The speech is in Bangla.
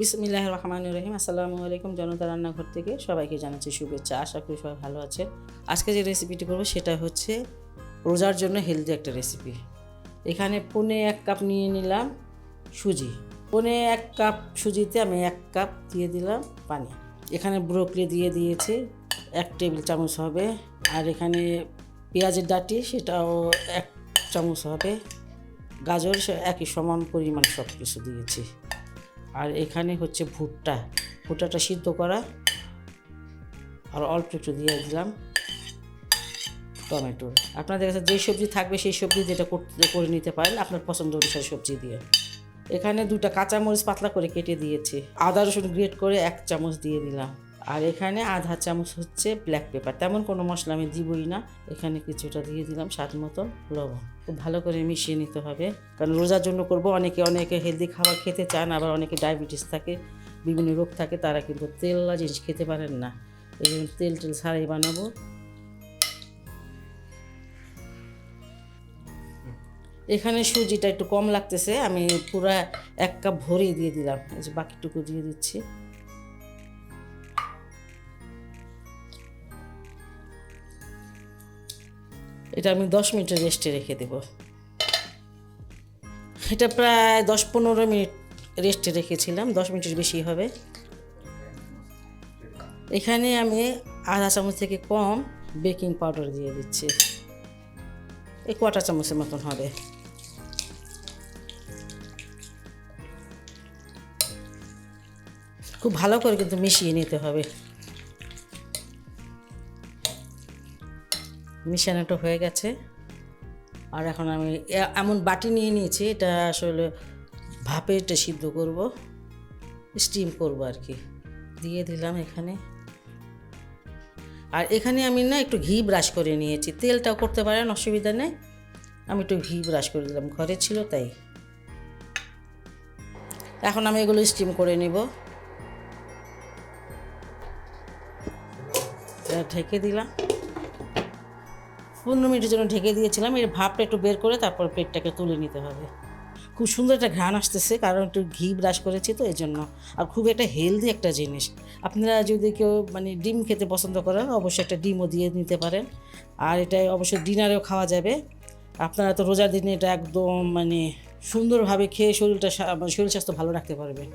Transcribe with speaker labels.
Speaker 1: বিসমিল্লাহির রহমানির রহিম। আসসালামু আলাইকুম। জনতা রান্নাঘর থেকে সবাইকে জানাচ্ছি শুভেচ্ছা। আশা করি সবাই ভালো আছেন। আজকে যে রেসিপিটি করবো সেটা হচ্ছে রোজার জন্য হেলদি একটা রেসিপি। এখানে পৌনে 1 কাপ নিয়ে নিলাম সুজি। পৌনে 1 কাপ সুজিতে আমি 1 কাপ দিয়ে দিলাম পানি। এখানে ব্রোকলি দিয়ে দিয়েছি 1 টেবিল চামচ হবে। আর এখানে পেঁয়াজের ডাঁটি সেটাও 1 চামচ হবে। গাজর একই সমান পরিমাণ সব কিছু দিয়েছি। আর এখানে হচ্ছে ভুট্টাটা সিদ্ধ করা, আর অল্প একটু দিয়ে দিলাম টমেটো। আপনাদের কাছে যে সবজি থাকবে সেই সবজি যেটা করে নিতে পারেন আপনার পছন্দ অনুসারে সবজি দিয়ে। এখানে 2টা কাঁচামরিচ পাতলা করে কেটে দিয়েছি। আদা রসুন গ্রেট করে 1 চামচ দিয়ে দিলাম। আর এখানে আধা চামচ হচ্ছে ব্ল্যাক পেপার। তেমন কোনো মশলা আমি দিবই না। এখানে কিছুটা দিয়ে দিলাম স্বাদ মতো লবণ। খুব ভালো করে মিশিয়ে নিতে হবে, কারণ রোজার জন্য করব। অনেকে হেলদি খাবার খেতে চান, আবার অনেকে ডায়াবেটিস থাকে, বিভিন্ন রোগ থাকে, তারা কিন্তু তেলওয়ালা জিনিস খেতে পারেন না। এই জন্য তেল ছাড়াই বানাবো। এখানে সুজিটা একটু কম লাগতেছে, আমি পুরা 1 কাপ ভরিয়ে দিয়ে দিলাম। এই যে বাকিটুকু দিয়ে দিচ্ছি। এটা আমি 10 মিনিটের রেস্টে রেখে দেব। এটা প্রায় 10-15 মিনিট রেস্টে রেখেছিলাম, 10 মিনিটের বেশি হবে। এখানে আমি আধা চামচ থেকে কম বেকিং পাউডার দিয়ে দিচ্ছি, এই 1/4 চামচের মতন হবে। খুব ভালো করে কিন্তু মিশিয়ে নিতে হবে। মিশানোটা হয়ে গেছে। আর এখন আমি এমন বাটি নিয়ে নিয়েছি, এটা আসলে ভাপে এটা সিদ্ধ করব, স্টিম করব আর কি। দিয়ে দিলাম এখানে। আর এখানে আমি না একটু ঘি ব্রাশ করে নিয়েছি, তেলটাও করতে পারেন, অসুবিধা নেই। আমি একটু ঘি ব্রাশ করে দিলাম, ঘরে ছিল তাই। এখন আমি এগুলো স্টিম করে নিব। ঢেকে দিলাম, 15 মিনিটের জন্য ঢেকে দিয়েছিলাম। এর ভাপটা একটু বের করে তারপর পেটটাকে তুলে নিতে হবে। খুব সুন্দর একটা ঘ্রাণ আসতেছে, কারণ একটু ঘি ব্রাশ করেছি তো এই জন্য। আর খুব একটা হেলদি একটা জিনিস। আপনারা যদি কেউ ডিম খেতে পছন্দ করেন, অবশ্যই একটা ডিমও দিয়ে নিতে পারেন। আর এটা অবশ্যই ডিনারেও খাওয়া যাবে। আপনারা তো রোজার দিনে এটা একদম সুন্দরভাবে খেয়ে শরীর স্বাস্থ্য ভালো রাখতে পারবেন।